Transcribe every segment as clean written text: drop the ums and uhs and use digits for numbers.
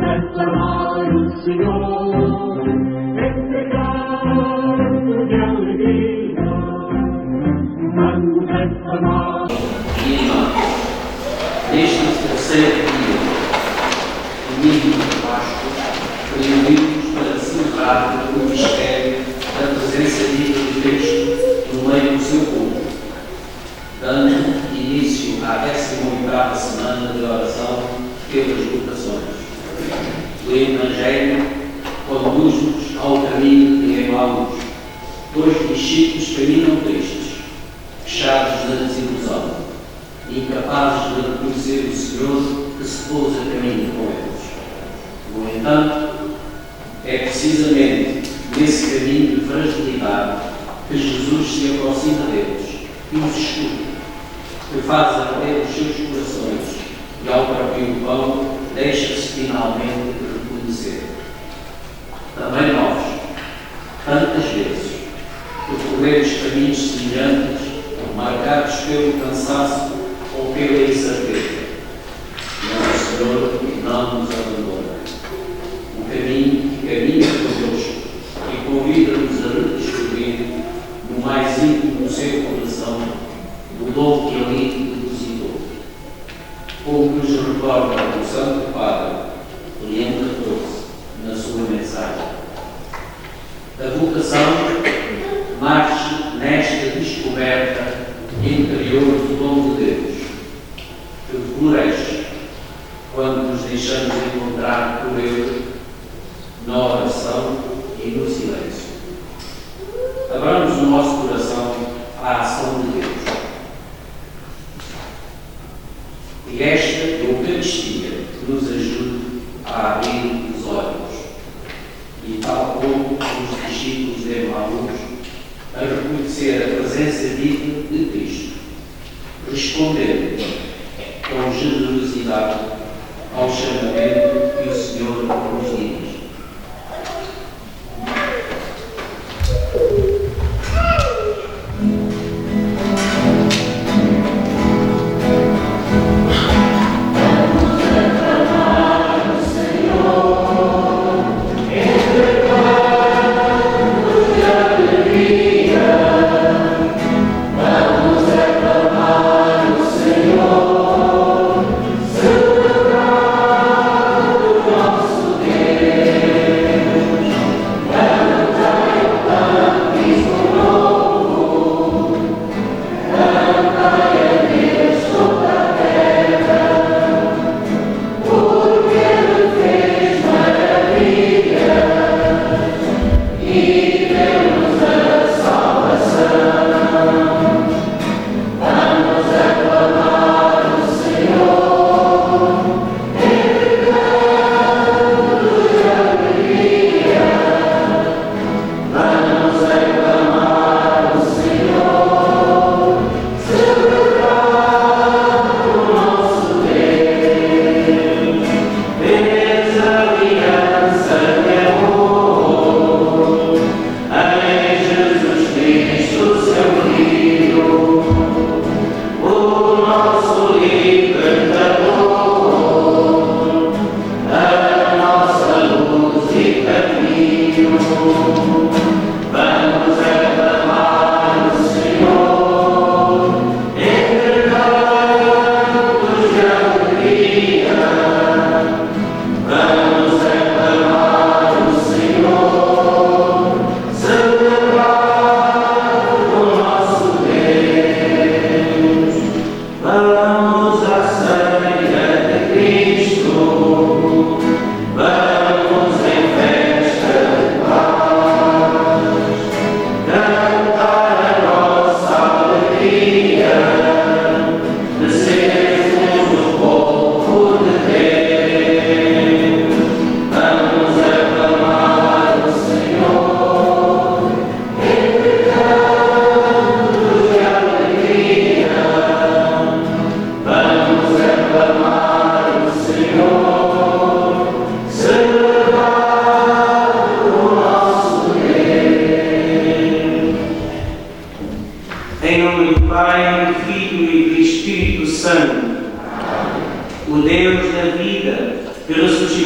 reclamar o Senhor, entregar-te de alegria. Vamos reclamar. Neste terceiro dia, domingo de Páscoa, reunimos para celebrar o mistério da presença viva de Cristo no meio do seu povo, dando início à 18ª semana de oração pelas vocações. O Evangelho conduz-nos ao caminho de Emaús. Dois discípulos caminham tristes, fechados na desilusão, incapazes de reconhecer o Senhor que se pôs a caminho com eles. No entanto, é precisamente nesse caminho de fragilidade que Jesus se aproxima deles e os escuta, que faz arder os seus corações e, ao partir o pão, deixa-se finalmente reconhecer. Também nós, tantas vezes, percorremos caminhos semelhantes, marcados pelo cansaço ou pela incerteza, mas o Senhor não nos abandona. O caminho que caminha conosco e convida-nos a redescobrir no mais íntimo do seu coração o dom que ali depositou. Como nos recorda o Santo Padre Leão XIV na sua mensagem. A vocação nasce nesta descoberta interior do dom de Deus, que floresce quando nos deixamos encontrar por Ele na oração e no silêncio. Abramos o nosso coração à ação de Deus. E esta Eucaristia nos ajude a abrir os olhos e, tal como os discípulos de Emaús, a reconhecer a presença viva de Cristo, respondendo com generosidade ao chamamento que o Senhor nos diz. Vamos reclamar o Senhor.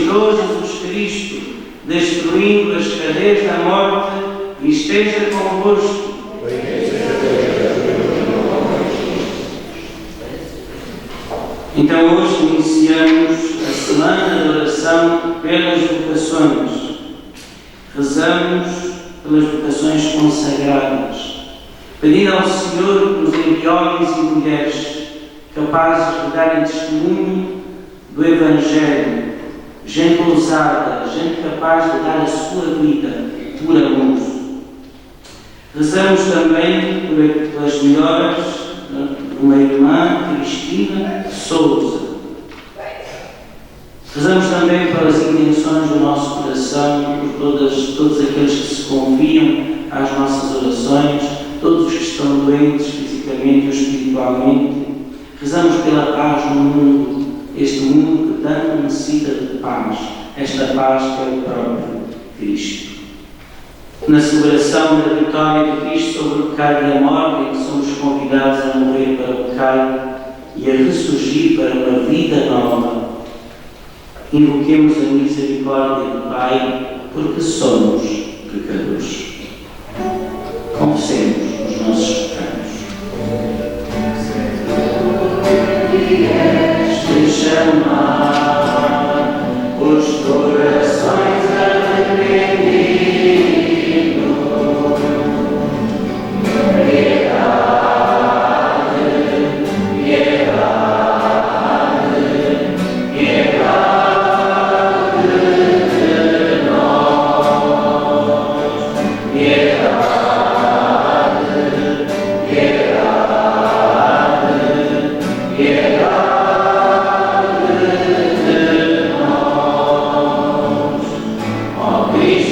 ressuscitou Jesus Cristo, destruindo as cadeias da morte, e esteja convosco. Então hoje iniciamos a semana de oração pelas vocações. Rezamos pelas vocações consagradas, pedindo ao Senhor que nos envie homens e mulheres capazes de darem testemunho do Evangelho, gente ousada, gente capaz de dar a sua vida por amor. Rezamos também pelas melhoras de uma irmã, Cristina Souza. Rezamos também pelas intenções do nosso coração, por todos aqueles que se confiam às nossas orações, todos os que estão doentes fisicamente ou espiritualmente. Rezamos pela paz no mundo, este mundo que tanto necessita de paz, esta paz que é o próprio Cristo. Na celebração da vitória de Cristo sobre o pecado e a morte, em que somos convidados a morrer para o pecado e a ressurgir para uma vida nova, invoquemos a misericórdia do Pai, porque somos pecadores. Confessemos os nossos pecados. Vieste chamar os corações arrependidos.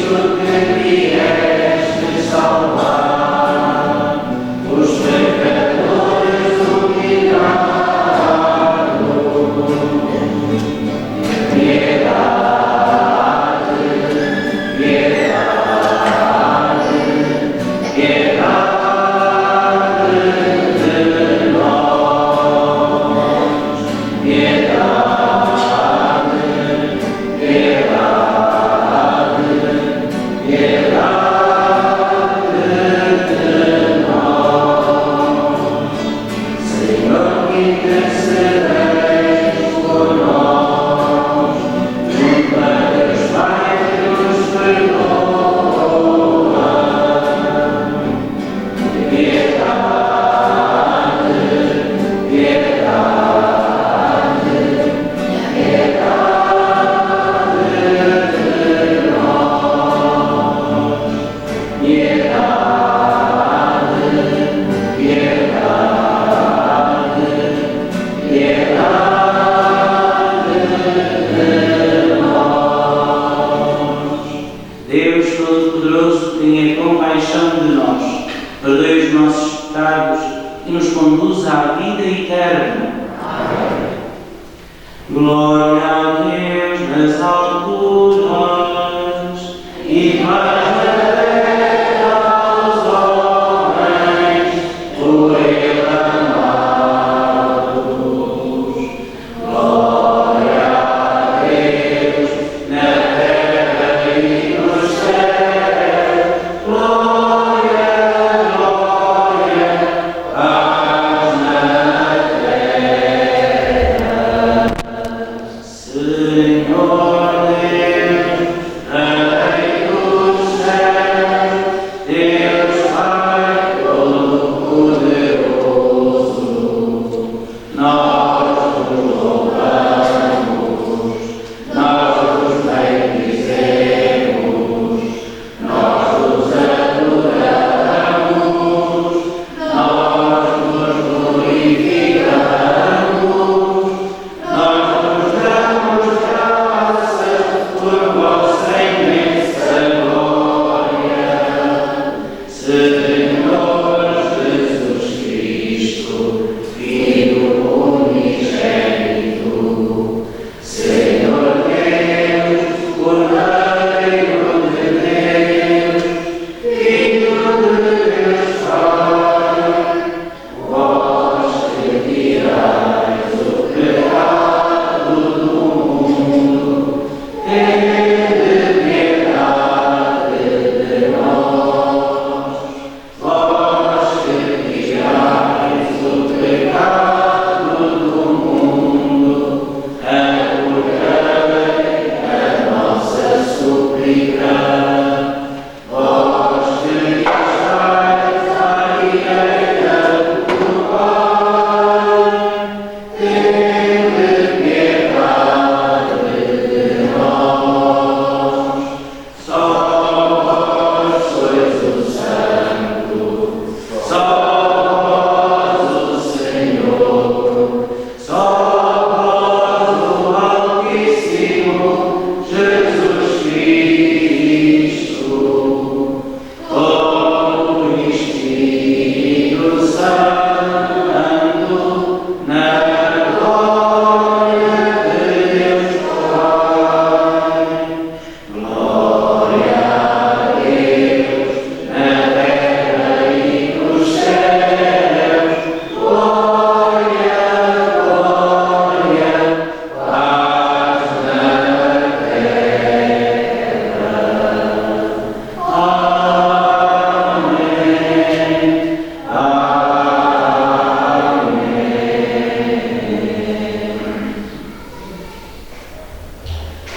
Senhor Deus,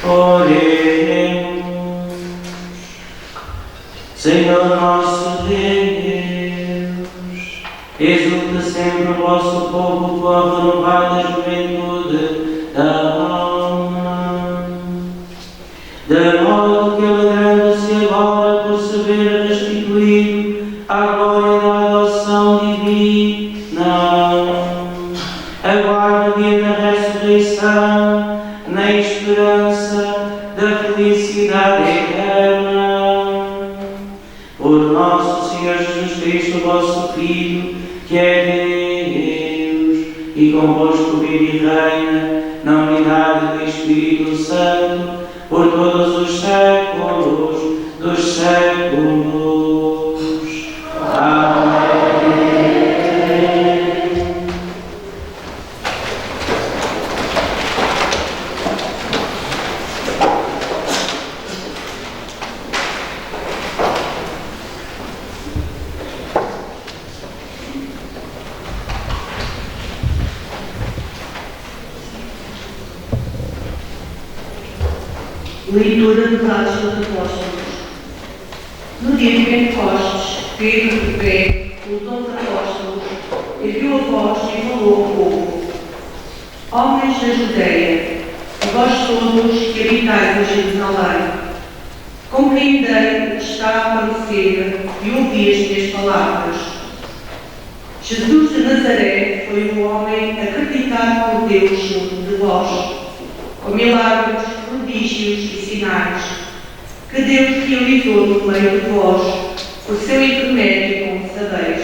Oremos. Senhor nosso Deus, exulta sempre o vosso povo com a renovada juventude da alma, de modo que alegrando-se agora por se ver restituído à glória da adoção divina, aguarda o dia da ressurreição na esperança da felicidade eterna. Por nosso Senhor Jesus Cristo, vosso Filho, que é Deus e convosco vive e reina na unidade do Espírito Santo, por todos os séculos dos séculos. Amém. Leitura dos Atos dos Apóstolos. No dia de Pentecostes, Pedro, de pé, com os 11 apóstolos, ergueu a voz e falou ao povo: Homens da Judeia, e vós todos que habitais em Jerusalém, compreendei o que está a acontecer e ouvi as minhas palavras. Jesus de Nazaré foi um homem acreditado por Deus junto de vós, com milagros, prodígios e sinais, que Deus realizou no meio de vós, por seu intermédio, como sabeis.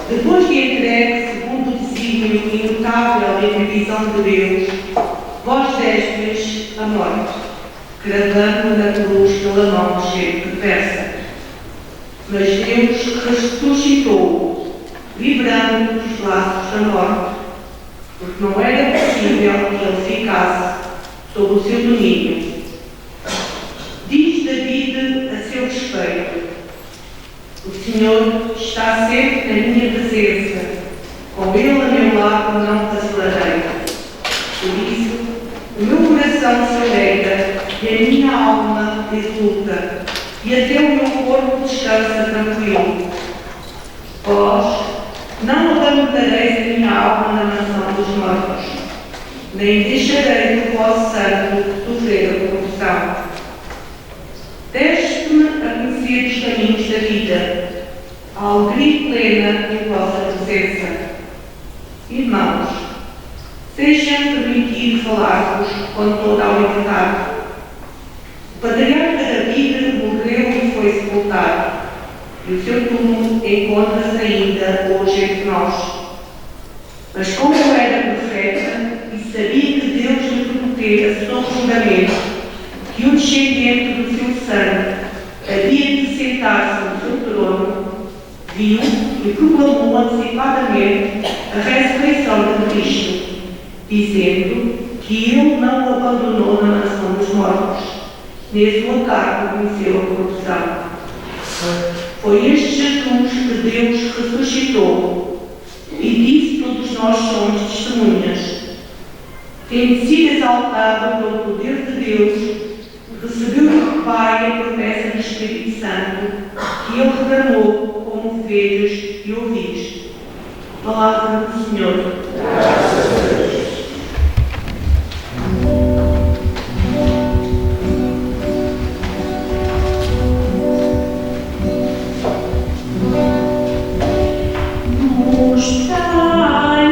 Depois de entregue, segundo o desígnio imutável e a previsão de Deus, vós destes a morte, cravando na cruz pela mão de gente perversa. Mas Deus ressuscitou, livrando-o dos laços da morte, porque não era possível que ele ficasse sob o seu domínio. Diz David a seu respeito: o Senhor está sempre na minha presença, com ele a meu lado não vacilarei. Por isso, o meu coração se alegra e a minha alma exulta, e até o meu corpo descansa tranquilo. Vós não abandonareis a minha alma na mansão dos mortos, nem deixarei que o vosso santo sofrer a corrupção. Deste-me a conhecer os caminhos da vida, a alegria plena em vossa presença. Irmãos, sejam permitido falar-vos com toda a liberdade. O patriarca David morreu e foi sepultado, e o seu túmulo encontra-se ainda hoje entre nós. Mas como era profeta e sabia que Deus lhe prometera sob juramento que o descendente do seu sangue havia de sentar-se no seu trono, viu e proclamou antecipadamente a ressurreição de Cristo, dizendo que ele não o abandonou na mansão dos mortos, nem a sua carne venceu a corrupção. Foi este Jesus que Deus ressuscitou, e disso todos nós somos testemunhas. Tendo sido exaltado pelo poder de Deus, recebeu do Pai a promessa do Espírito Santo, que ele derramou como vedes e ouvis. Palavra do Senhor. Graças a Deus. Mostrai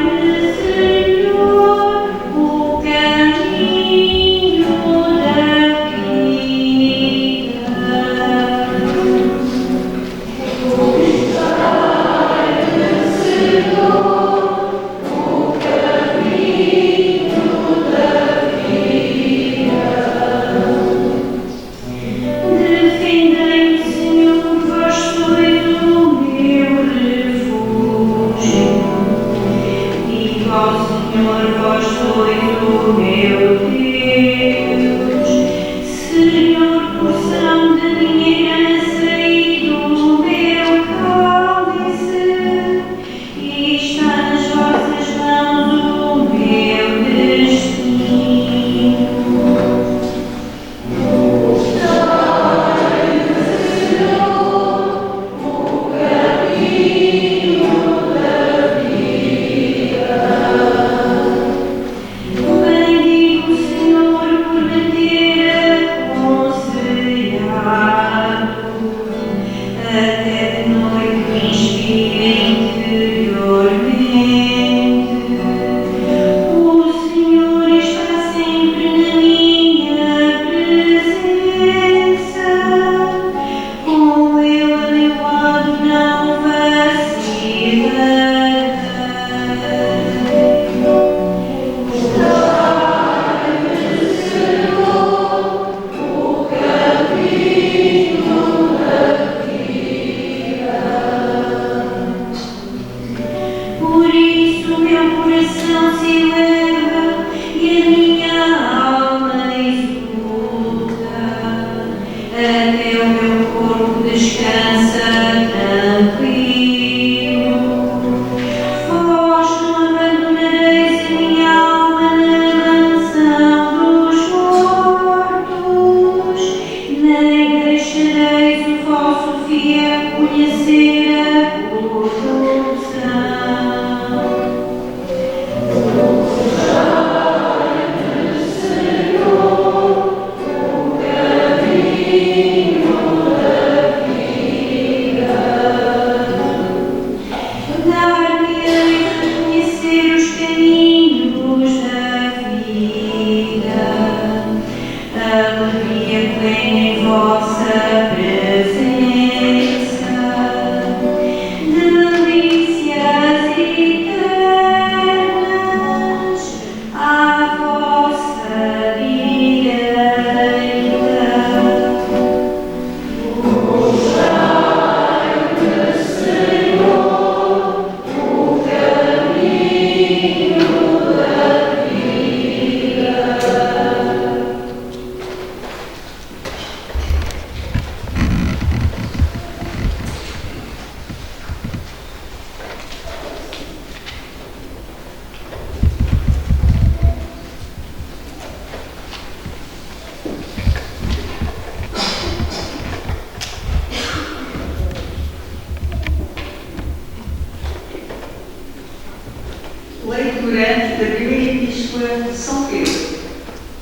integrante da primeira Epístola de São Pedro.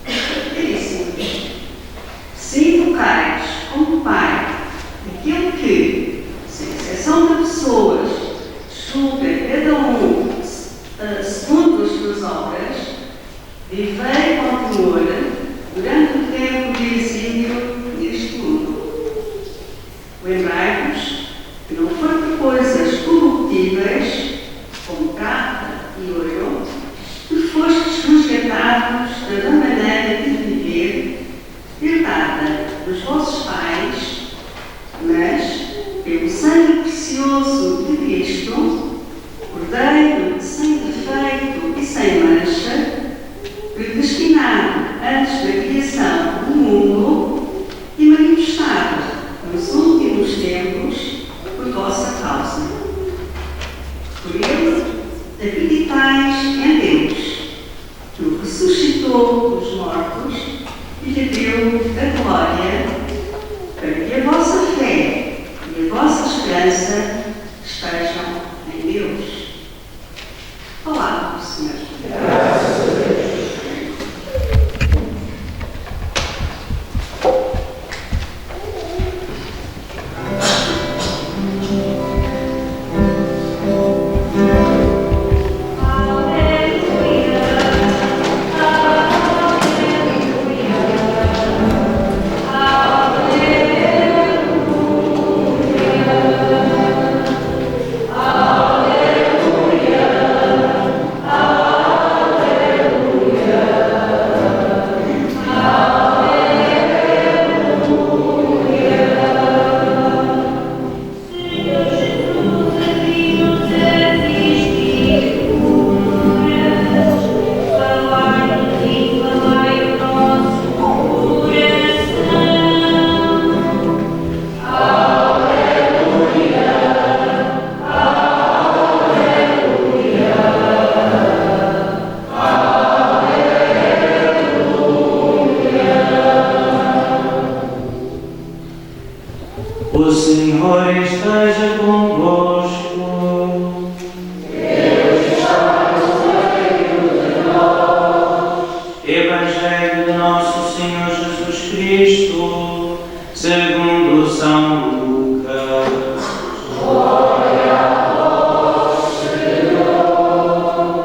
É simples. Se invocais como Pai aquele que, sem exceção de pessoas, julga cada um segundo as suas obras, vivei com temor durante o tempo de exílio neste mundo. Lembrai-vos que não foi por coisas corruptíveis, como prata e ouro, que fostes resgatados da maneira de viver herdada dos vossos pais, mas pelo sangue precioso de Cristo, Cordeiro sem defeito e sem mancha, predestinado antes da criação do mundo e manifestado nos últimos tempos por vossa causa. Por ele, acreditais em Deus, que o ressuscitou dos mortos e lhe deu a glória, para que a vossa fé e a vossa esperança estejam em Deus. Palavra do Senhor. Graças a Deus. O Senhor esteja convosco. Deus está no meio de nós. Evangelho de nosso Senhor Jesus Cristo, segundo São Lucas. Glória a vós, Senhor.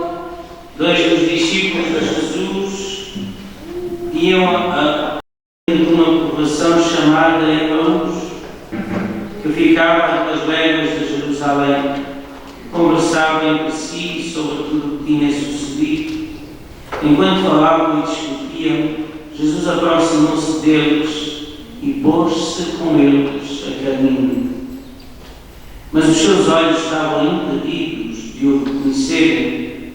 Dois dos discípulos de Jesus iam a uma povoação chamada Emaús, que ficava a 2 léguas de Jerusalém. Conversavam entre si sobre tudo o que tinha sucedido. Enquanto falavam e discutiam, Jesus aproximou-se deles e pôs-se com eles a caminho. Mas os seus olhos estavam impedidos de o reconhecerem.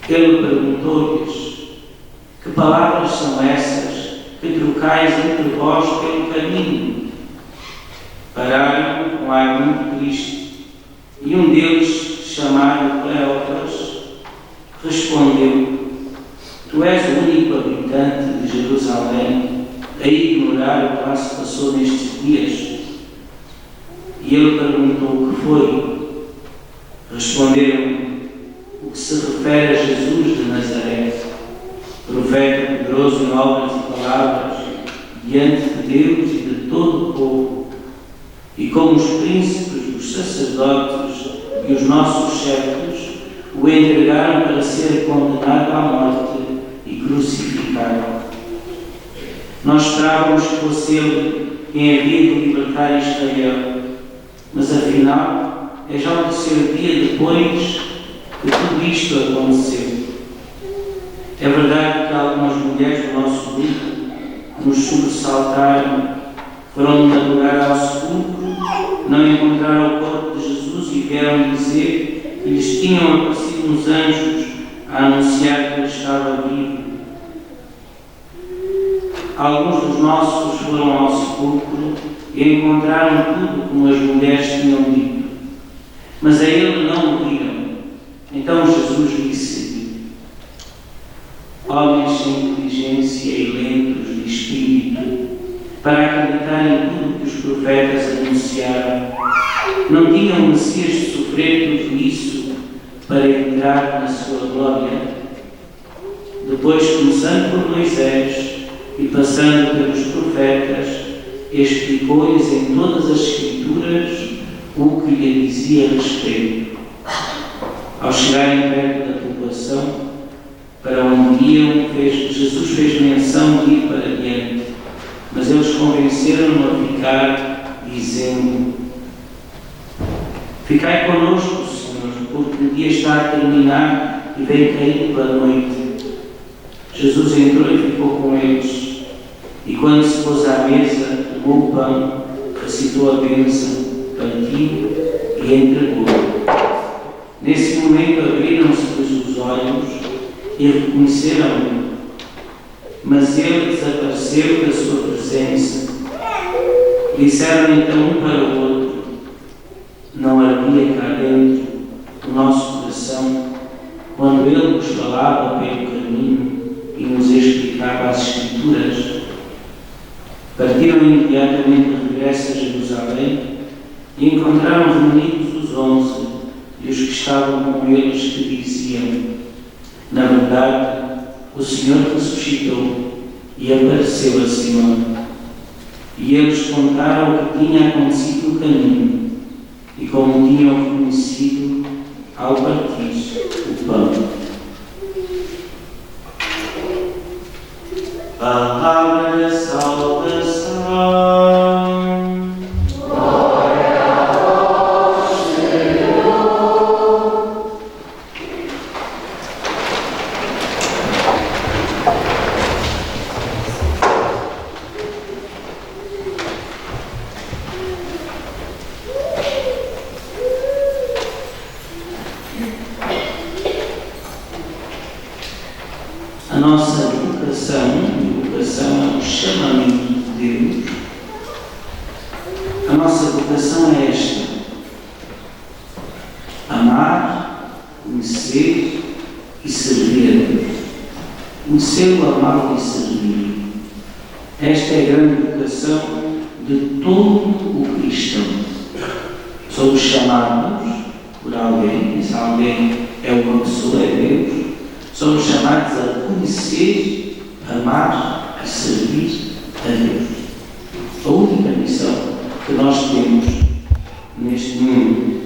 Ele perguntou-lhes: que palavras são essas que trocais entre vós pelo caminho? Pararam com ar muito triste, e um deles, chamado Cleópas, respondeu: tu és o único habitante de Jerusalém a ignorar o que lá se passou nestes dias? E ele perguntou: o que foi? Responderam: o que se refere a Jesus de Nazaré, profeta poderoso em obras e palavras, diante de Deus e de todo o povo. E como os príncipes, os sacerdotes e os nossos chefes o entregaram para ser condenado à morte e crucificado. Nós esperávamos que fosse ele quem havia de libertar Israel, mas afinal é já o terceiro dia depois que tudo isto aconteceu. É verdade que algumas mulheres do nosso grupo nos sobressaltaram, foram adorar ao sepulcro, não encontraram o corpo de Jesus e vieram dizer que lhes tinham aparecido uns anjos a anunciar que ele estava vivo. Alguns dos nossos foram ao sepulcro e encontraram tudo como as mulheres tinham dito, mas a ele não o viram. Então Jesus disse: homens sem inteligência e lentos de espírito, para acreditar em tudo que os profetas anunciaram, não tinham o Messias de sofrer tudo isso para entrar na sua glória, depois começando por Moisés e passando pelos profetas, explicou-lhes em todas as Escrituras o que lhe dizia a respeito. Ao chegarem perto da população para onde iam, Jesus fez menção de ir para diante, mas eles convenceram-no a ficar, dizendo: ficai connosco, Senhor, porque o dia está a terminar e vem caindo a noite. Jesus entrou e ficou com eles, e quando se pôs à mesa, tomou o pão, recitou a bênção, partiu e entregou-o. Nesse momento abriram-se-lhes os olhos e reconheceram-no, mas ele desapareceu da sua presença. Disseram então um para o outro: não ardia cá dentro o nosso coração quando ele nos falava pelo caminho e nos explicava as Escrituras? Partiram imediatamente de regresso a Jerusalém e encontraram reunidos os 11 e os que estavam com eles, que diziam: na verdade, o Senhor ressuscitou e apareceu a Simão. E eles contaram o que tinha acontecido no caminho e como tinham reconhecido ao partir o pão. Palavra da salvação. Glória ao Senhor. A nossa vocação é um chamamento de Deus. A nossa vocação é esta: amar, conhecer e servir a Deus. Conhecê-lo, amá-lo e servir. Esta é a grande vocação de todo o cristão. Somos chamados por alguém, e se alguém é uma pessoa, é Deus. Somos chamados a conhecer, amar e servir a Deus. A única missão que nós temos neste mundo.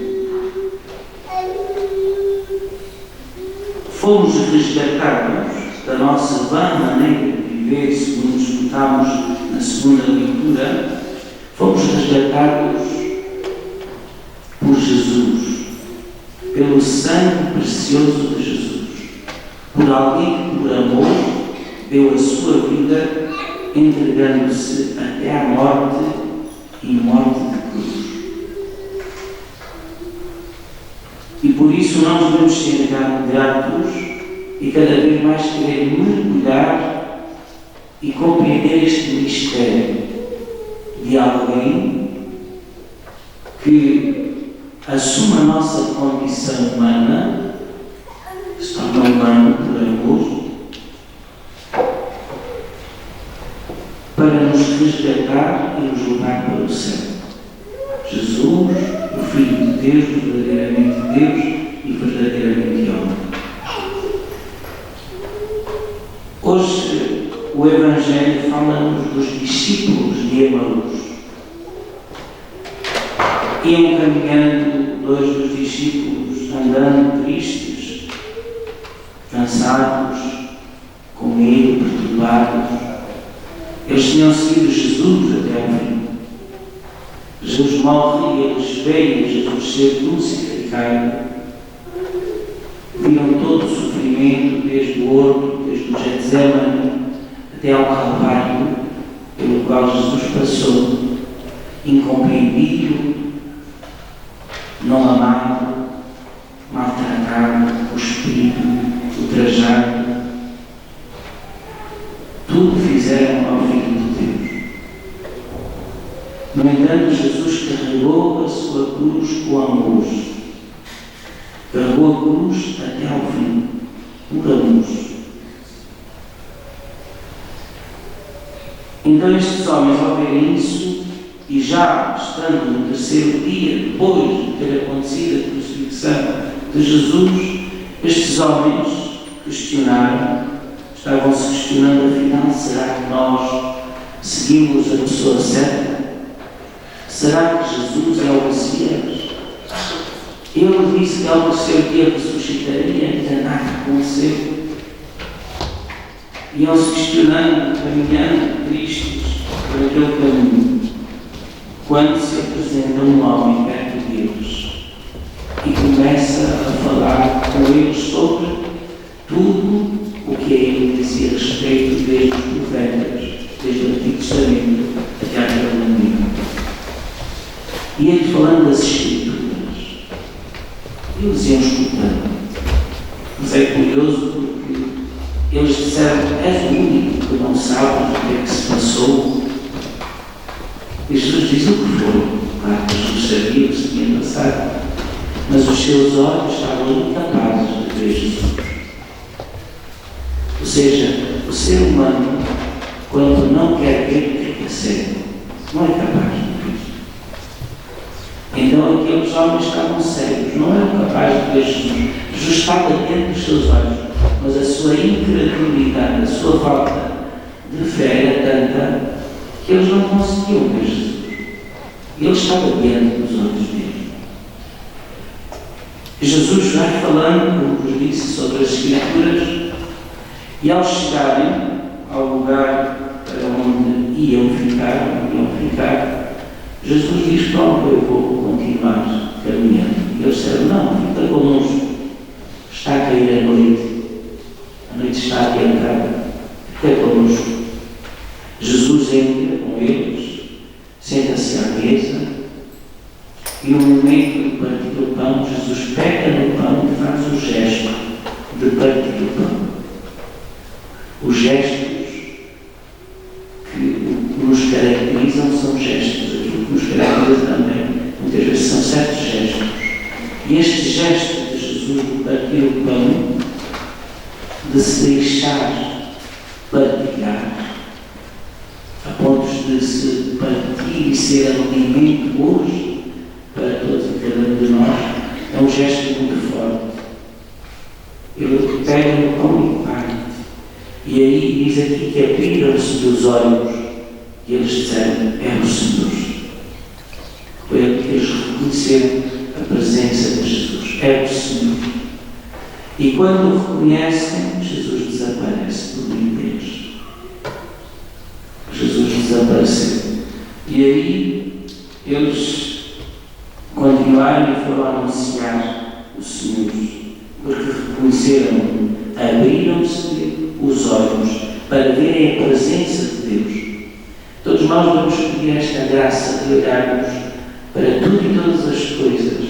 Fomos resgatados da nossa vã maneira de viver, segundo escutámos na segunda leitura. Fomos resgatados por Jesus, pelo sangue precioso de Jesus. Por alguém que, por amor, deu a sua vida, entregando-se até à morte e morte de cruz. E por isso nós devemos ser gratos e cada vez mais querer mergulhar e compreender este mistério de alguém que assume a nossa condição humana, se torna humano por amor, para nos resgatar e nos levar para o céu. Jesus, o Filho de Deus, verdadeiramente Deus e verdadeiramente homem. Hoje o Evangelho fala-nos dos discípulos de Emaús. Iam caminhando dois dos discípulos, andando tristes, cansados, com medo, perturbados. Eles tinham seguido Jesus até ao fim. Jesus morre e eles veem Jesus ser crucificado. Viram todo o sofrimento, desde o horto, desde o Getsemane até ao Calvário, pelo qual Jesus passou, incompreendido, não amado, maltratado, cuspido, ultrajado. Tudo fizeram ao Filho de Deus. No entanto, Jesus carregou a sua cruz com amor. Carregou a cruz até ao fim, por amor. Então estes homens, ao verem isso, e já estando no terceiro dia, depois de ter acontecido a crucifixão de Jesus, estes homens estavam-se questionando, afinal, será que nós seguimos a pessoa certa? Será que Jesus é o Messias? Ele disse que ao terceiro dia ressuscitaria, ainda nada aconteceu. Iam-se questionando, caminhando, tristes, por aquele caminho, quando se apresenta um homem perto deles e começa a falar com eles sobre tudo o que a ele dizia a respeito desde os profetas, desde o Antigo Testamento até aquele momento. E ele falando das Escrituras, eles iam escutando. Mas é curioso porque eles disseram: és o único que não sabe o que é que se passou. E Jesus diz o que foi. Claro que Jesus sabia o que se tinha passado, mas os seus olhos estavam incapazes de ver Jesus. Ou seja, o ser humano, quando não quer ver, fica cego. Não é capaz de ver. Então aqueles homens estavam cegos, não eram capazes de ver Jesus. Jesus estava dentro dos seus olhos, mas a sua incredulidade, a sua falta de fé era tanta que eles não conseguiam ver Jesus. Ele estava dentro dos olhos deles. E Jesus vai falando, como vos disse, sobre as Escrituras, e ao chegarem ao lugar para onde iam ficar, Jesus diz: pronto, eu vou continuar caminhando. E eles disseram: não, fica connosco. Está a cair a noite está adiantada, fica connosco. Jesus entra com eles, senta-se à mesa, e no momento de partir o pão, Jesus pega no pão e faz o gesto de partir o pão. Os gestos que nos caracterizam são gestos. Aquilo que nos caracteriza também, muitas vezes, são certos gestos. E este gesto de Jesus de partir o pão, de se deixar partilhar, a ponto de se partir e ser alimento hoje para todos e cada um de nós, é um gesto muito forte. Ele pega no pão e parte. E aí diz aqui que abriram-se os olhos e eles disseram: é o Senhor. Foi aí que eles reconheceram a presença de Jesus. É o Senhor. E quando o reconhecem, Jesus desaparece do meio deles. Jesus desapareceu. E aí eles continuaram e foram anunciar o Senhor, porque reconheceram, abriram-se os olhos para verem a presença de Deus. Todos nós vamos pedir esta graça de olharmos para tudo e todas as coisas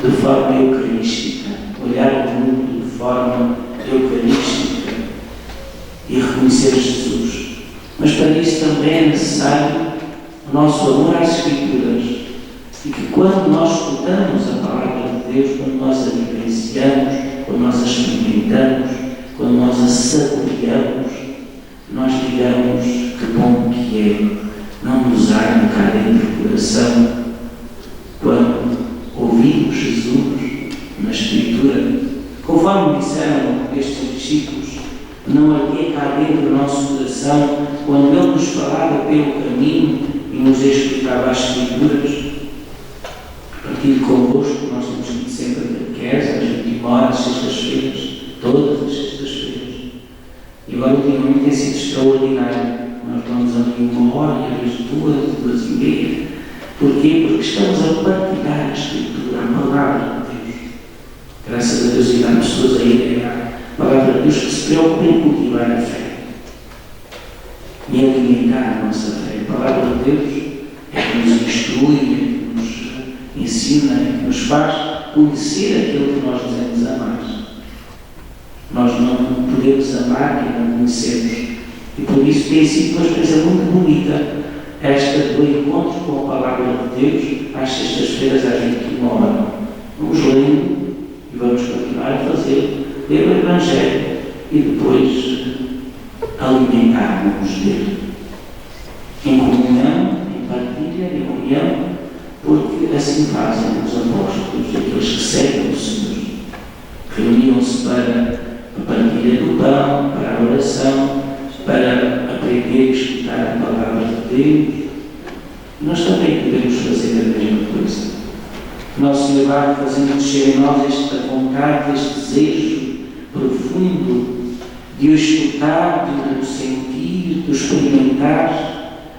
de forma eucarística, olhar o mundo de forma eucarística e reconhecer Jesus. Mas para isso também é necessário o nosso amor às Escrituras, e que quando nós escutamos a palavra de Deus, quando nós a vivenciamos, quando nós a experimentamos, quando nós a saboreamos, nós digamos: que bom que é não nos arde cá dentro do coração quando ouvimos Jesus na Escritura. Conforme disseram estes discípulos, não ardia cá dentro do nosso coração quando Ele nos falava pelo caminho e nos explicava as Escrituras. Partilho convosco, nós temos que ir sempre a catequese, às 21 horas, sextas-feiras, todas as sextas-feiras. E agora, ultimamente, tem sido extraordinário. Nós vamos ali 1 hora, e às vezes 2 e meia. Porquê? Porque estamos a partilhar a Escritura, a palavra de Deus. Graças a Deus, e há pessoas aí a palavra de Deus que se preocupam em cultivar a fé e alimentar a nossa fé. A palavra de Deus é que nos instrui, é que nos ensina, é que nos faz conhecer aquilo que nós devemos amar. Nós não podemos amar quem não conhecemos. E por isso tem sido uma experiência muito bonita esta do encontro com a palavra de Deus às sextas-feiras às 21 horas. Vamos lendo e vamos continuar a fazer, ler o Evangelho e depois alimentar-nos dele. Em comunhão, em partilha, em união, porque assim fazem os apóstolos, aqueles que seguem o Senhor. Reuniam-se para a partilha do pão, para a oração, para aprender e escutar a palavra de Deus. Nós também podemos fazer a mesma coisa. O nosso Senhor vai fazendo descer em nós esta vontade, este desejo profundo de o escutar, de o sentir, de o experimentar,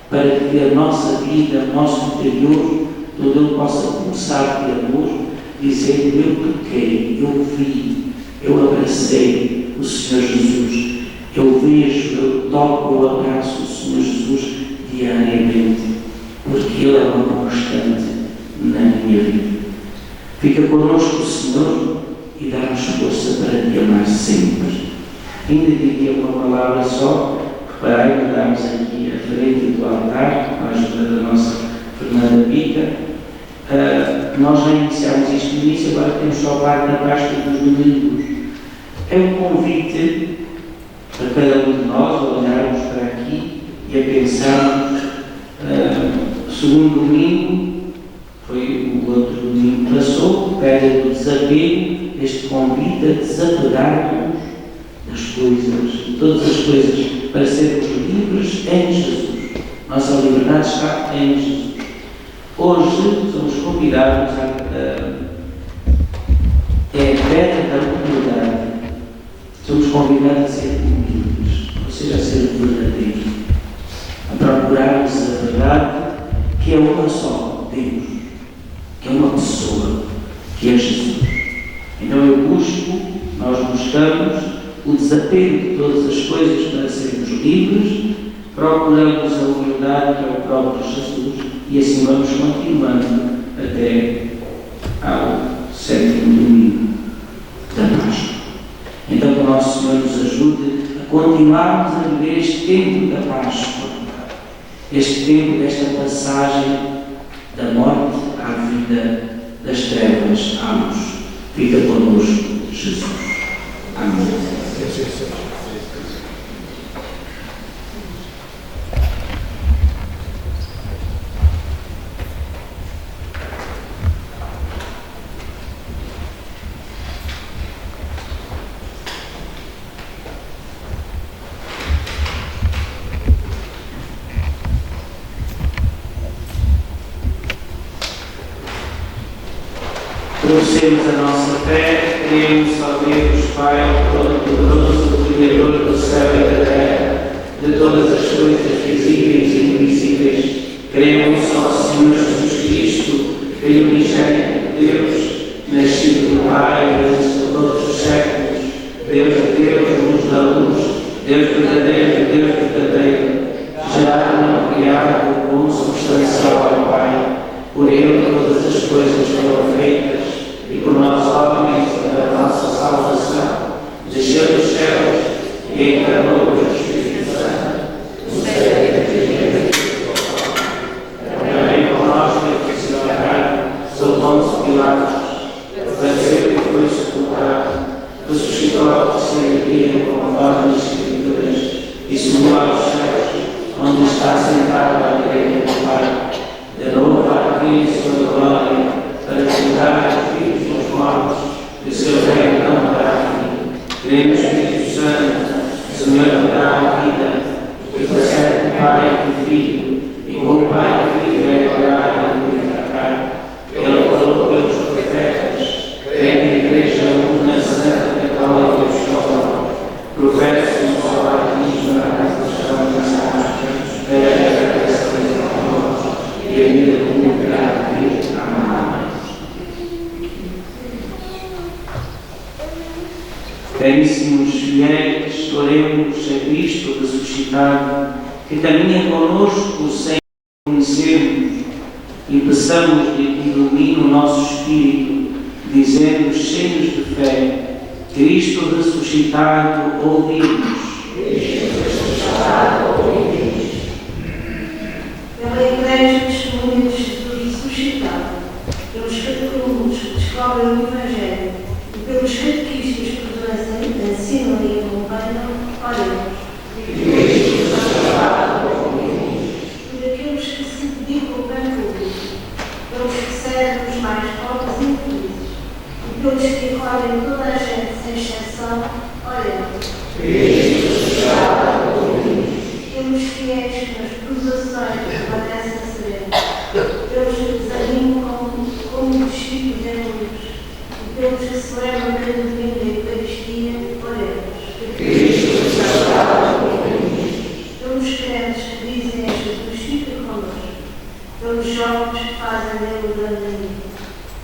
para que a nossa vida, o nosso interior, todo ele possa pulsar de amor, dizendo: eu toquei, eu vi, eu abracei o Senhor Jesus, eu vejo, eu toco, eu abraço o Senhor Jesus diariamente, porque Ele é uma constante na minha vida. Fica connosco o Senhor e dá-nos força para te amar sempre. Ainda diria uma palavra só. Reparai, mudámos aqui a frente do altar, com a ajuda da nossa Fernanda Pica. Nós já iniciámos isto no início, agora temos só a parte da Páscoa dos domingos. É um convite a cada um de nós a olharmos para aqui e a pensarmos. Segundo domingo, foi o outro domingo que passou, era do desapego, este convite a desapegarmos das coisas, de todas as coisas, para sermos livres em Jesus. Nossa liberdade está em Jesus. Hoje somos convidados é a pedra da humildade. Somos convidados a ser humildes, ou seja, a ser verdadeiros, a procurarmos a verdade, que é uma só, Deus, que é uma pessoa, que é Jesus. Então nós buscamos o desapego de todas as coisas para sermos livres, procuramos a humildade, que é o próprio Jesus, e assim vamos continuando até ao 7º domingo da Páscoa. Então que o nosso Senhor nos ajude a continuarmos a viver este tempo da Páscoa, este tempo desta passagem da morte à vida, das trevas à luz. Fica connosco, Jesus. Amém. Conhecemos a nossa fé, cremos ao Deus Pai Todo-Poderoso, Criador do céu e da terra, de todas as coisas visíveis e invisíveis. Cremos ao Senhor Jesus Cristo, Filho unigênito de Deus, nascido do Pai antes de todos os séculos, Deus de Deus, luz da luz, Deus verdadeiro, gerado não criado, consubstancial ao Pai. Por Ele todas as coisas foram feitas, e por nós homens, da nossa salvação, desceu dos céus e encarnou pelo Espírito Santo, o céu também por nós foi crucificado, sob Pôncio Pilatos, padeceu e foi sepultado, ressuscitou ao terceiro dia, conforme as Escrituras, e subiu aos céus, onde está sentado à direita do Pai. De novo a Cristo a glória, para julgar os vivos e os mortos, e o seu reino não dará fim. Cremos no Espírito Santo, Senhor que dá a vida, que procede do Pai e do Filho, e com o Pai e o Filho é adorado e glorificado. Ele falou pelos profetas, crê na Igreja una, santa, católica e apostólica, professa um só batismo na redenção das almas, espera a ressurreição e a vida comunitária de Cristo. Amém. Caríssimos fiéis, oremos a Cristo ressuscitado, que caminha conosco sem conhecermos, e peçamos-lhe que ilumine o nosso espírito, dizendo, cheios de fé: Cristo ressuscitado, ouvi-nos. Pela Igreja testemunha de Jesus ressuscitado, pelos catecumenos que descobrem o Evangelho e pelos catequistas que nos ensinam e acompanham, oremos. Por aqueles que se dedicam ao bem público, pelos que servem pelos jovens que fazem dele o grande amigo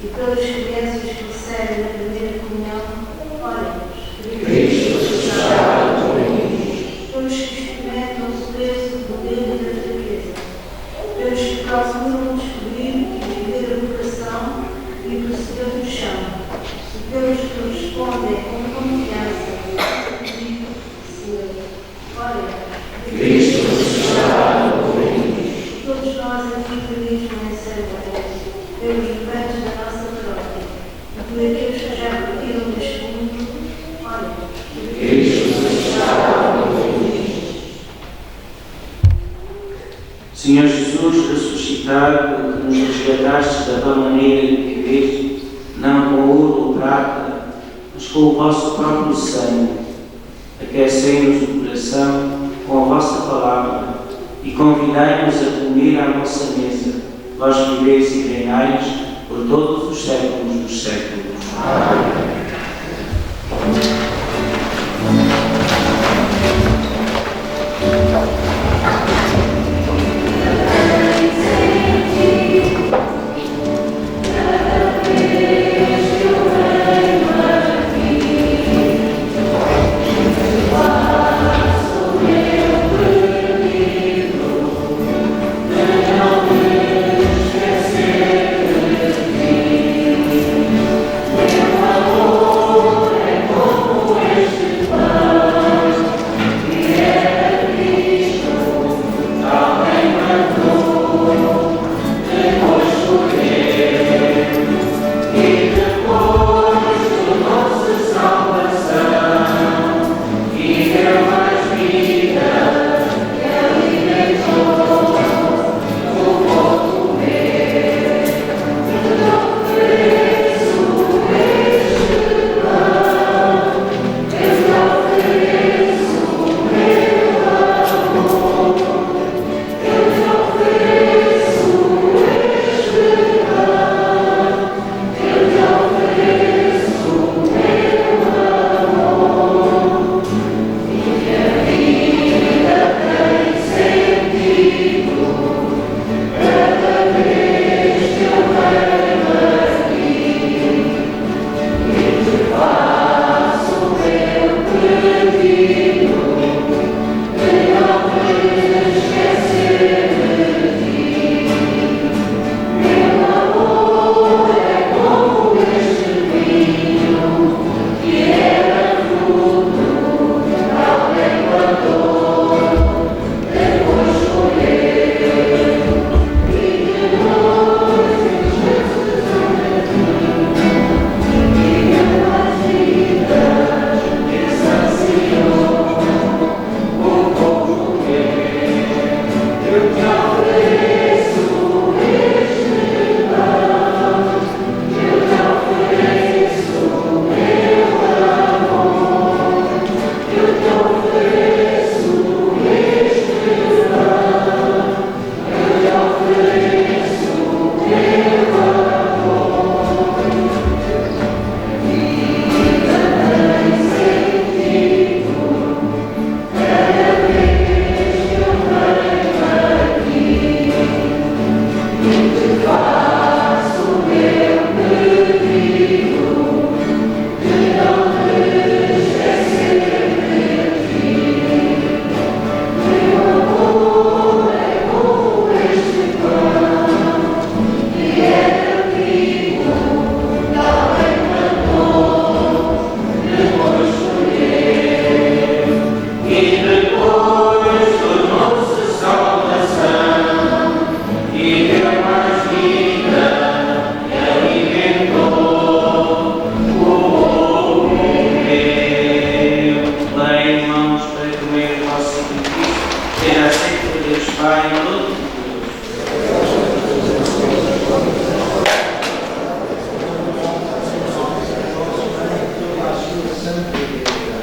e pelas crianças que recebem na primeira comunhão, oremos. Cristo ressuscitado por mim. Pelos que experimentam o peso do poder e da fraqueza, pelos que procuram descobrir e viver a vocação e o que o Senhor nos chama, e pelos que respondem com confiança, Senhor, oremos. Cristo ressuscitado por mim. Todos nós aqui reunidos em Assembleia, pelos rebanhos da nossa paróquia, e por aqueles que já partiram deste mundo, oremos. Cristo ressuscitado por mim. Senhor Jesus, ressuscitado, que nos resgataste da tua maneira de viver, não com ouro ou prata, mas com o vosso próprio sangue, aquecei-nos o coração com a vossa palavra e convidai-nos a comer à vossa mesa, vós viveis e reinais por todos os séculos dos séculos. Amém.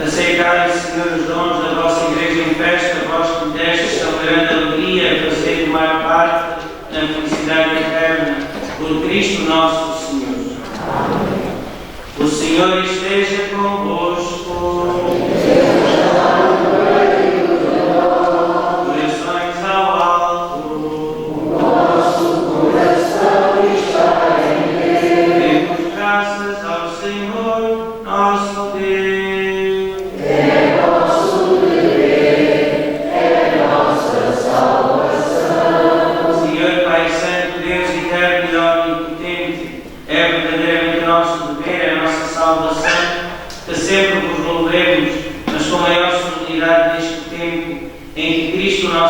Aceitai, Senhor, os dons da vossa Igreja em festa, vós que me destes tão grande alegria, fazei tomar parte na felicidade eterna, por Cristo nosso Senhor. O Senhor esteja convosco. Corações ao alto.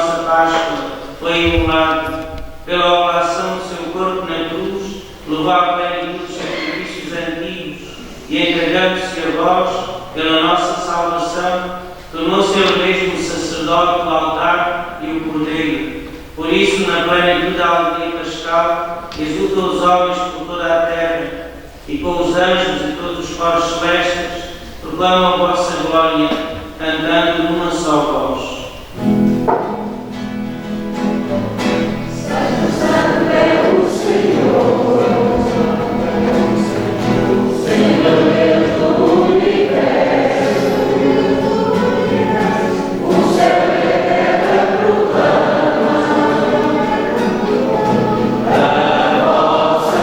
nossa Páscoa foi imolado, pela oblação do seu corpo na cruz, levou à plenitude dos sacrifícios antigos e, entregando-se a vós, pela nossa salvação, tornou-se ele mesmo sacerdote do altar e o cordeiro. Por isso, na plenitude da alegria pascal, exulta os homens por toda a terra, e com os anjos e todos os coros celestes, proclamam a vossa glória, cantando numa só voz. Santo, Santo é o Senhor, Senhor Deus do universo, o céu e a terra proclamam a vossa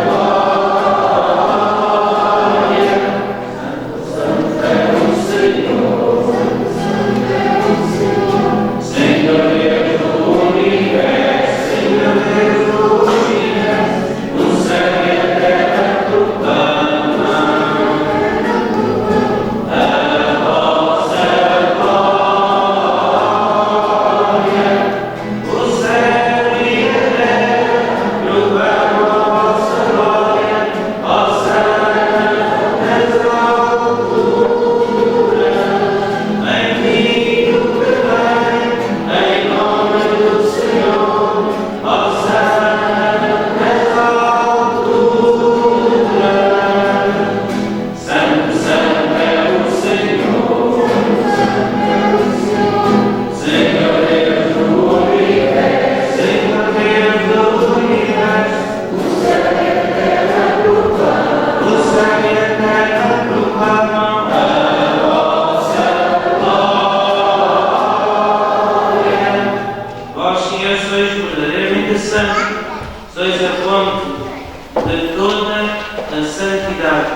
glória. Santo, Santo é o Senhor, Senhor Deus do universo, Senhor Deus do universo, o céu e a terra proclamam a vossa glória. O céu e a terra proclamam a vossa glória, ó Santo das alturas, bendito que vem em nome do Senhor, ó Santo das alturas. Santo, Santo é o Senhor, Senhor Deus do universo, Senhor Deus do universo, o céu e a terra proclamam, o céu e a terra proclamam a vossa glória. Vós, Senhor, sois verdadeiramente santos, sois a fonte de toda a santidade.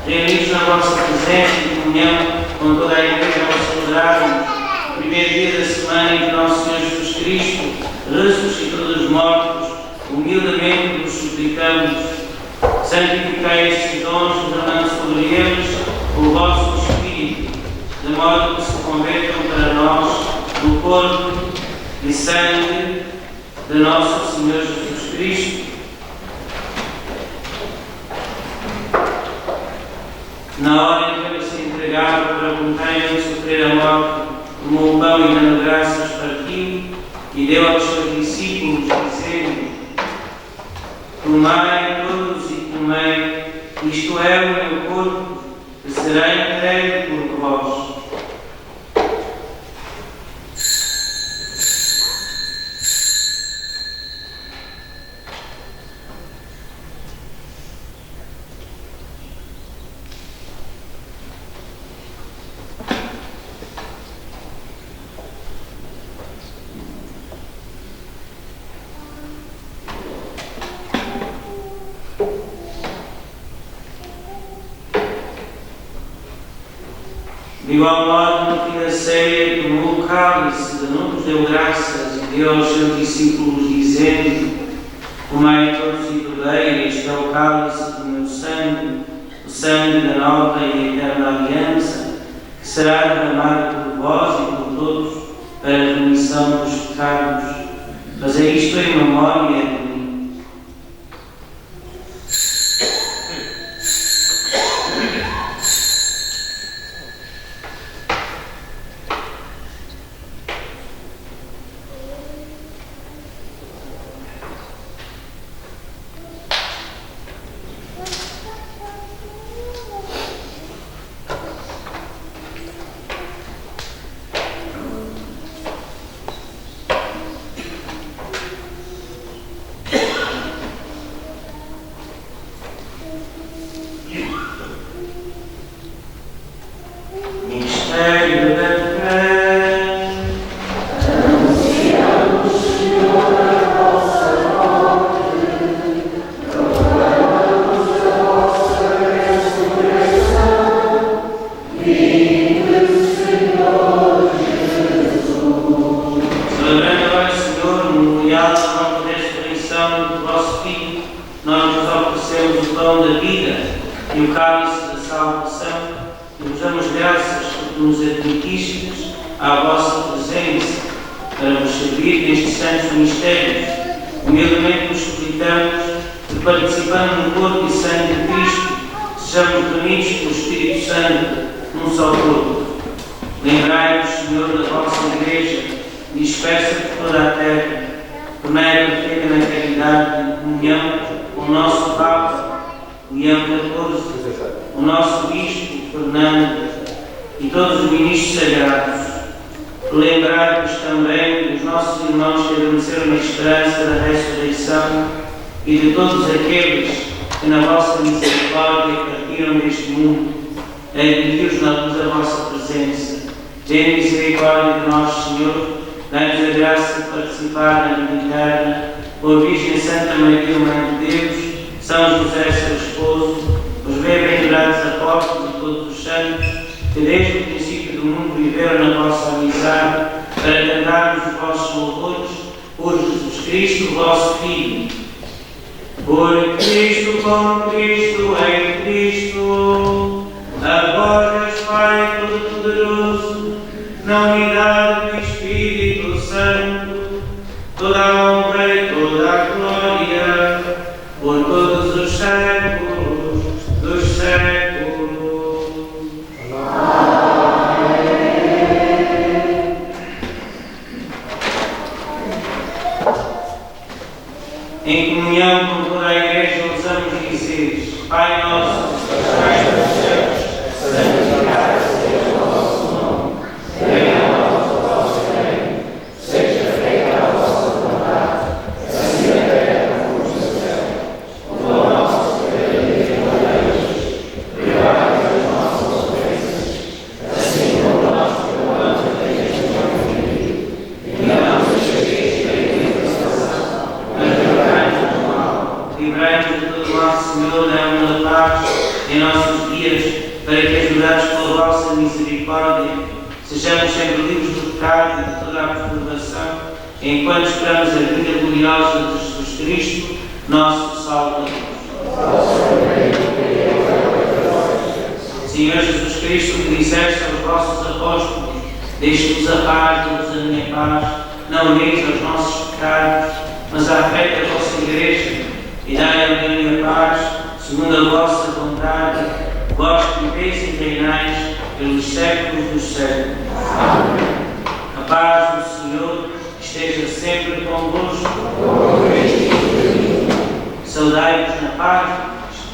Reunidos na vossa presença e comunhão com toda a Igreja ao celebrarmos o primeiro dia da semana em que nosso Senhor Jesus Cristo ressuscitou dos mortos, humildemente vos suplicamos, santificai estes dons, derramando sobre eles o vosso Espírito, de modo que se convertam para nós no corpo e sangue de nosso Senhor Jesus Cristo. Na hora em que ele se entregava para voluntariamente sofrer a morte, tomou o pão e dando graças partiu e deu aos seus discípulos, dizendo: Tomai todos e comei, isto é o meu corpo, que será entregue por vós. De igual modo, no fim da ceia, tomou o cálice, de novo deu graças e deu aos seus discípulos, dizendo: Tomai todos e bebei, este é o cálice do meu sangue, o sangue da nova e eterna aliança, que será derramado por vós e por todos para a remissão dos pecados. Fazei isto em memória de mim. Mistério da fé. Anunciamos, Senhor, a vossa morte, proclamamos a vossa ressurreição. Vive, Senhor Jesus. Celebrando agora, Senhor, no memorial da nova ressurreição do vosso Filho, nós vos oferecemos o pão da vida e o cálice da salvação e vos damos graças porque nos admitistes à vossa presença, para vos servir nestes santos mistérios. Humildemente vos suplicamos que, participando no corpo e sangue de Cristo, sejamos unidos pelo Espírito Santo num só corpo. Lembrai-vos, Senhor, da vossa Igreja, dispersa por toda a terra, tornai-a perfeita na caridade e comunhão com o nosso Papa, Leão XIV, o nosso Bispo, Fernando, e todos os ministros sagrados. Lembrai-vos também dos nossos irmãos que adormeceram na esperança da ressurreição e de todos aqueles que na vossa misericórdia partiram deste mundo. Admiti-os na luz da vossa presença. Tem misericórdia de nós, Senhor, dai-nos a graça de participar na vida eterna, com a Virgem Santa Maria, Mãe de Deus, São José, seu esposo, os bem-aventurados apóstolos e todos os santos, que desde o princípio do mundo viveram na vossa amizade, para cantarmos os vossos louvores, por Jesus Cristo, vosso Filho. Por Cristo, com Cristo, em Cristo, a vós, Pai Todo-Poderoso, na unidade do Espírito Santo, toda a honra e toda a glória, por todos os séculos dos séculos. Em comunhão com toda a Igreja, ousamos dizer: Pai nosso, que estás nos céus, santificado seja o vosso nome. Venha a nós o vosso reino. Seja feita a vossa vontade, assim na terra como no céu. O pão nosso cada dia dai-nos hoje. Perdoai as nossas ofensas, assim como nós perdoamos a quem nos tem ofendido. E não nos deixeis cair em tentação, mas livrai-nos do mal. Livrai-nos de todo mal, Senhor, dai-nos a paz em nossos dias, para que, ajudados pela vossa misericórdia, sejamos sempre livres do pecado e de toda a perturbação, enquanto esperamos a vinda gloriosa de Jesus Cristo, nosso Salvador. Senhor Jesus Cristo, que disseste aos vossos apóstolos: deixe-vos a paz, dou-vos a minha paz, não olheis aos nossos pecados, mas à fé da vossa Igreja, e dai a minha paz, segundo a vossa vontade, vós que viveis e reinais pelos séculos dos séculos. Amém. A paz do Senhor esteja sempre convosco. Saudai-vos na paz de Cristo.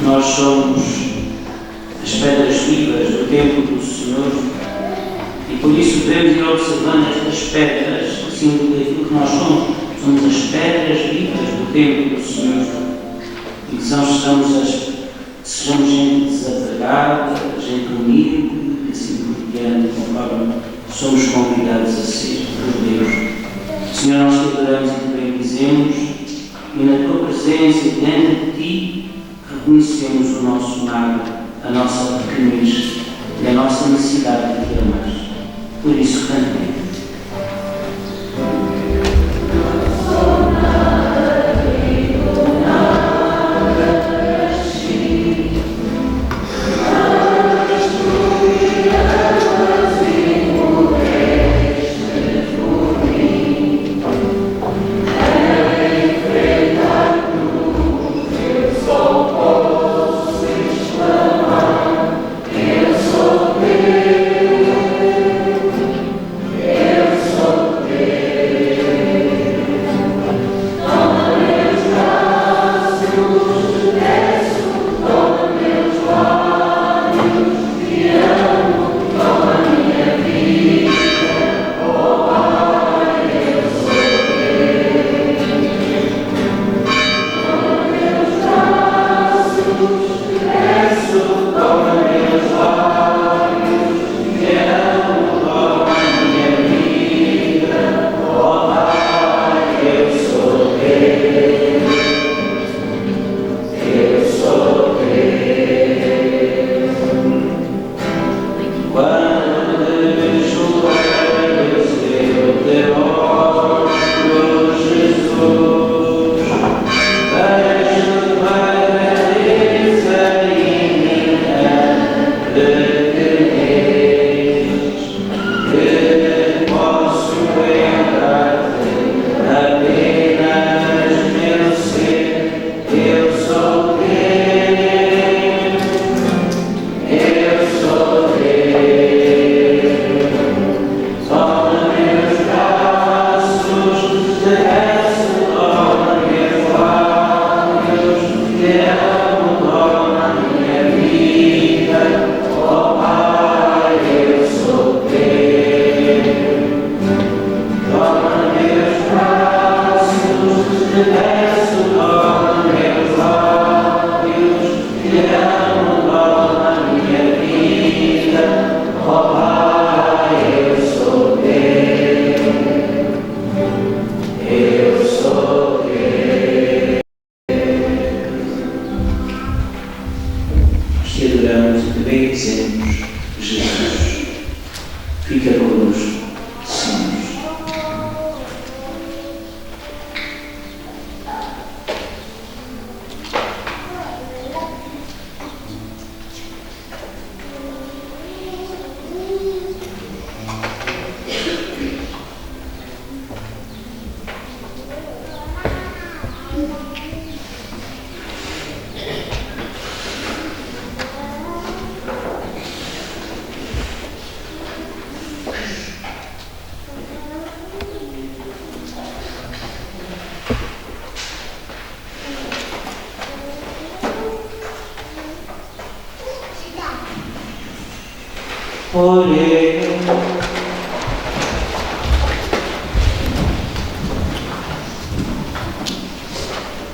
nós somos as pedras vivas do templo do Senhor e por isso devemos ir observando estas pedras, assim aquilo que nós somos. Somos as pedras vivas do templo do Senhor. E que sejamos gente desapegada, gente humilde, e assim por diante, conforme somos convidados a ser por Deus. Senhor, nós te adoramos e te bendizemos, e na tua presença, diante de ti, reconhecemos o nosso nada, a nossa pequenez e a nossa necessidade de te amar. Por isso, cantemos.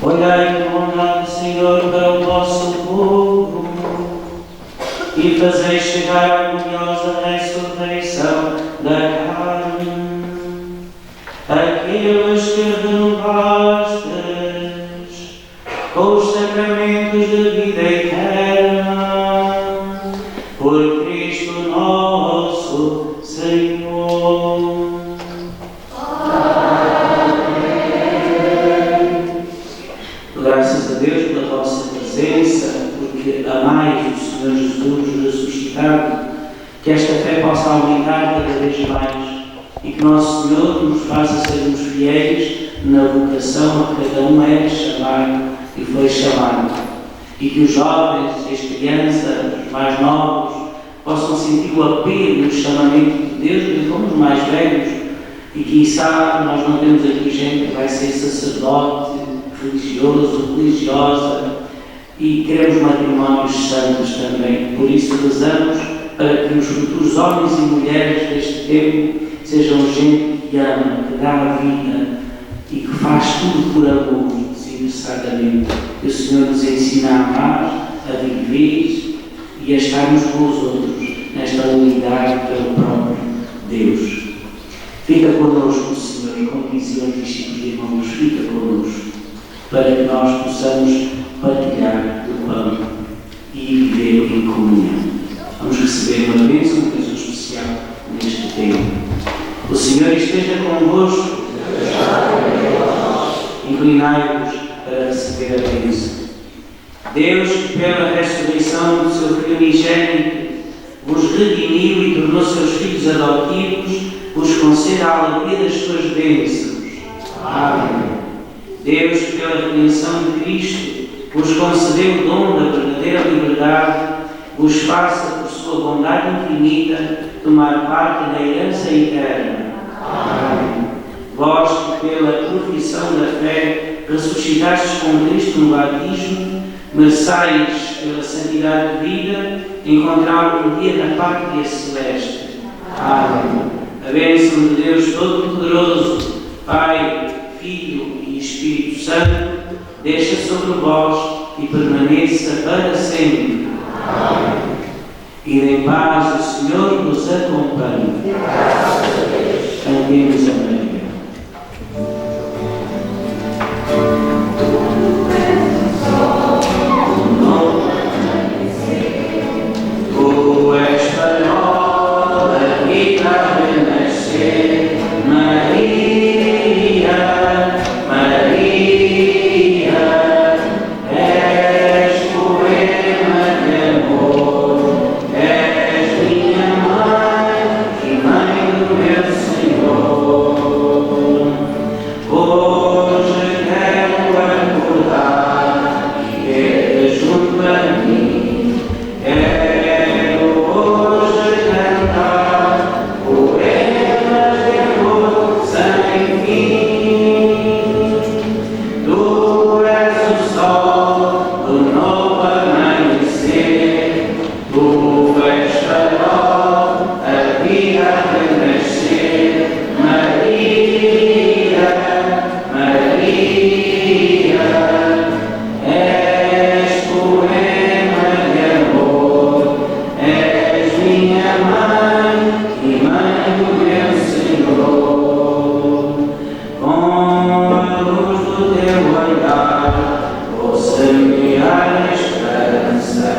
Olhai com bondade, Senhor, para o vosso povo e fazei chegar a gloriosa ressurreição da carne aqueles que renovastes com os sacramentos da vida eterna, por Cristo nosso Senhor. Graças a Deus pela vossa presença, porque amais o Senhor Jesus ressuscitado, que esta fé possa aumentar cada vez mais e que Nosso Senhor nos faça sermos fiéis na vocação a cada um é chamado e foi chamado, e que os jovens, as crianças, os mais novos possam sentir o apelo e o chamamento de Deus, e como os mais velhos, e quiçá nós não temos aqui gente que vai ser sacerdote, religioso, religiosa, e queremos matrimónios santos também. Por isso rezamos para que os futuros homens e mulheres deste tempo sejam gente que ama, que dá a vida e que faz tudo por amor, desinteressadamente. Que o Senhor nos ensina a amar, a viver e a estarmos com os outros nesta unidade pelo próprio Deus. Fica connosco, Senhor, e como diziam os discípulos de irmãos, fica connosco, para que nós possamos partilhar do pão e viver em comunhão. Vamos receber uma bênção, uma bênção especial neste tempo. O Senhor esteja convosco. Inclinai-vos para receber a bênção. Deus, que pela ressurreição do seu Filho unigênito vos redimiu e tornou seus filhos adotivos, vos conceda a alegria das suas bênçãos. Amém. Deus, que pela redenção de Cristo vos concedeu o dom da verdadeira liberdade, vos faça, por sua bondade infinita, tomar parte na herança eterna. Amém. Vós, que pela profissão da fé ressuscitastes com Cristo no batismo, mereçais, pela santidade de vida, encontrar um dia na pátria celeste. Amém. A bênção de Deus Todo-Poderoso, Pai, Filho e Espírito Santo, desça sobre vós e permaneça para sempre. Amém. E em paz o Senhor nos acompanhe. Cantemos a Maria. Tu és parola e a renascer, Maria, Maria, és poema de amor, és minha mãe e mãe do meu Senhor. Hoje quero acordar e queres junto a mim. Quero hoje cantar poemas de amor sem fim. Tu és o sol do novo amanhecer, tu és farol, a vida renascer. Maria, Maria, és poema de amor, és minha mãe e mãe do meu Senhor. Com a luz do teu olhar, vou semear a esperança.